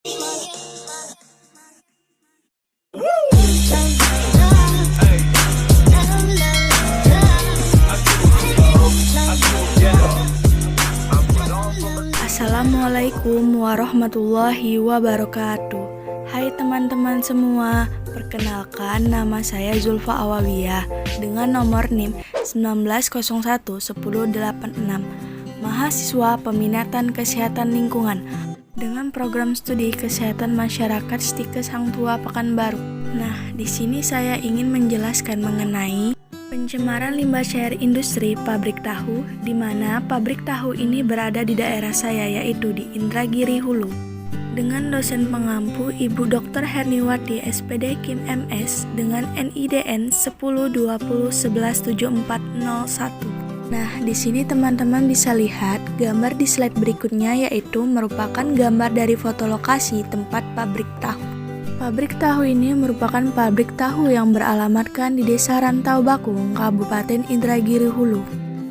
Assalamualaikum warahmatullahi wabarakatuh. Hai teman-teman semua, perkenalkan nama saya Zulfa Awawiyah dengan nomor NIM 19011086, mahasiswa peminatan kesehatan lingkungan dengan program studi kesehatan masyarakat Stikes Hang Tua Pekanbaru. Nah, di sini saya ingin menjelaskan mengenai pencemaran limbah cair industri pabrik tahu, di mana pabrik tahu ini berada di daerah saya, yaitu di Indragiri Hulu. Dengan dosen pengampu Ibu Dr. Herniwati SPD Kim MS dengan NIDN 1020117401. Nah, di sini teman-teman bisa lihat gambar di slide berikutnya, yaitu merupakan gambar dari foto lokasi tempat pabrik tahu. Pabrik tahu ini merupakan pabrik tahu yang beralamatkan di Desa Rantau Bakung, Kabupaten Indragiri Hulu.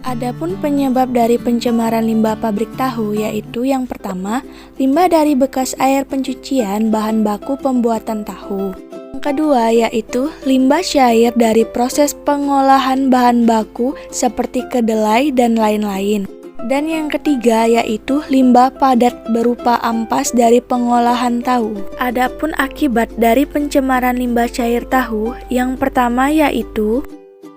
Adapun penyebab dari pencemaran limbah pabrik tahu yaitu yang pertama, limbah dari bekas air pencucian bahan baku pembuatan tahu. Yang kedua yaitu limbah cair dari proses pengolahan bahan baku seperti kedelai dan lain-lain. Dan yang ketiga yaitu limbah padat berupa ampas dari pengolahan tahu. Adapun akibat dari pencemaran limbah cair tahu, yang pertama yaitu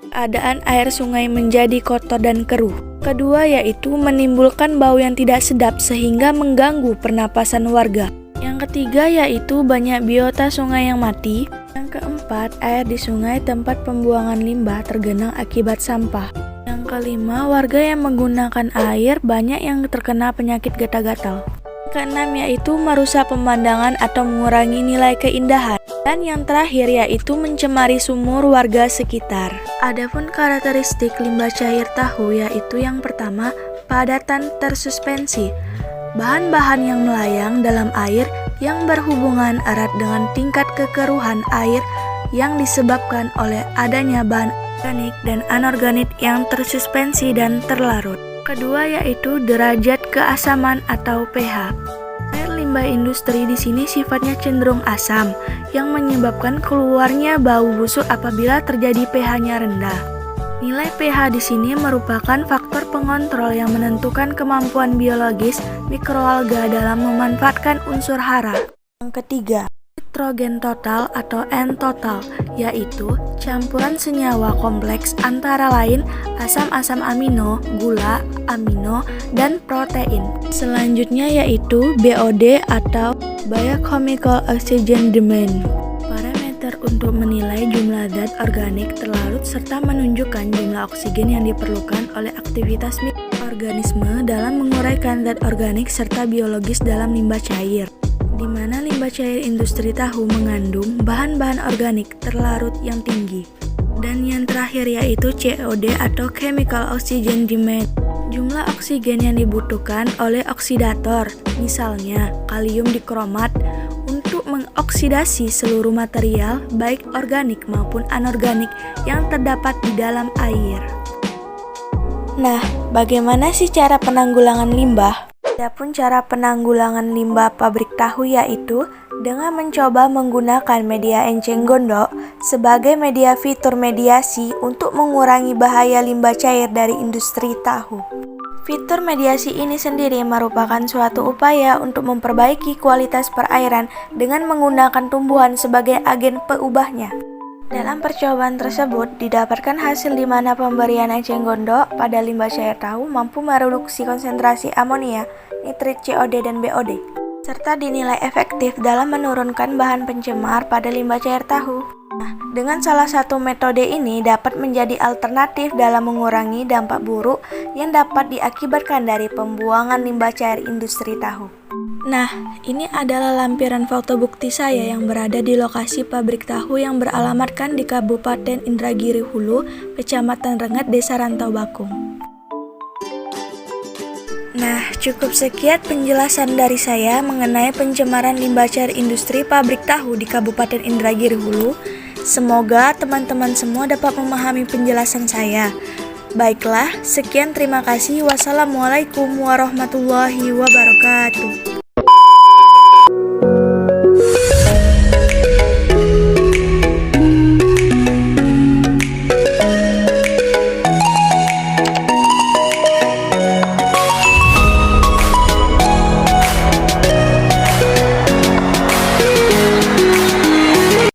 keadaan air sungai menjadi kotor dan keruh. Kedua yaitu menimbulkan bau yang tidak sedap sehingga mengganggu pernapasan warga. Yang ketiga yaitu banyak biota sungai yang mati. Yang keempat, air di sungai tempat pembuangan limbah tergenang akibat sampah. Yang kelima, warga yang menggunakan air banyak yang terkena penyakit gatal-gatal. Keenam yaitu merusak pemandangan atau mengurangi nilai keindahan. Dan yang terakhir yaitu mencemari sumur warga sekitar. Adapun karakteristik limbah cair tahu yaitu yang pertama, padatan tersuspensi. Bahan-bahan yang melayang dalam air yang berhubungan erat dengan tingkat kekeruhan air yang disebabkan oleh adanya bahan organik dan anorganik yang tersuspensi dan terlarut. Kedua yaitu derajat keasaman atau pH. Air limbah industri di sini sifatnya cenderung asam yang menyebabkan keluarnya bau busuk apabila terjadi pH-nya rendah. Nilai pH di sini merupakan faktor pengontrol yang menentukan kemampuan biologis mikroalga dalam memanfaatkan unsur hara. Yang ketiga, nitrogen total atau N-total, yaitu campuran senyawa kompleks antara lain asam-asam amino, gula, amino, dan protein. Selanjutnya yaitu BOD atau Biochemical Oxygen Demand. Parameter untuk menilai jumlah zat organik terlarut serta menunjukkan jumlah oksigen yang diperlukan oleh aktivitas mikroorganisme dalam menguraikan zat organik serta biologis dalam limbah cair, di mana limbah cair industri tahu mengandung bahan-bahan organik terlarut yang tinggi. Dan yang terakhir yaitu COD atau Chemical Oxygen Demand. Jumlah oksigen yang dibutuhkan oleh oksidator, misalnya kalium dikromat, untuk mengoksidasi seluruh material baik organik maupun anorganik yang terdapat di dalam air. Nah, bagaimana sih cara penanggulangan limbah? Adapun cara penanggulangan limbah pabrik tahu yaitu dengan mencoba menggunakan media enceng gondok sebagai media fitur mediasi untuk mengurangi bahaya limbah cair dari industri tahu. Fitur mediasi ini sendiri merupakan suatu upaya untuk memperbaiki kualitas perairan dengan menggunakan tumbuhan sebagai agen peubahnya. Dalam percobaan tersebut, didapatkan hasil di mana pemberian enceng gondok pada limbah cair tahu mampu mereduksi konsentrasi amonia, nitrit, COD, dan BOD, serta dinilai efektif dalam menurunkan bahan pencemar pada limbah cair tahu. Nah, dengan salah satu metode ini dapat menjadi alternatif dalam mengurangi dampak buruk yang dapat diakibatkan dari pembuangan limbah cair industri tahu. Nah, ini adalah lampiran foto bukti saya yang berada di lokasi pabrik tahu yang beralamatkan di Kabupaten Indragiri Hulu, Kecamatan Rengat, Desa Rantau Bakung. Nah, cukup sekian penjelasan dari saya mengenai pencemaran limbah cair industri pabrik tahu di Kabupaten Indragiri Hulu. Semoga teman-teman semua dapat memahami penjelasan saya. Baiklah, sekian terima kasih. Wassalamualaikum warahmatullahi wabarakatuh.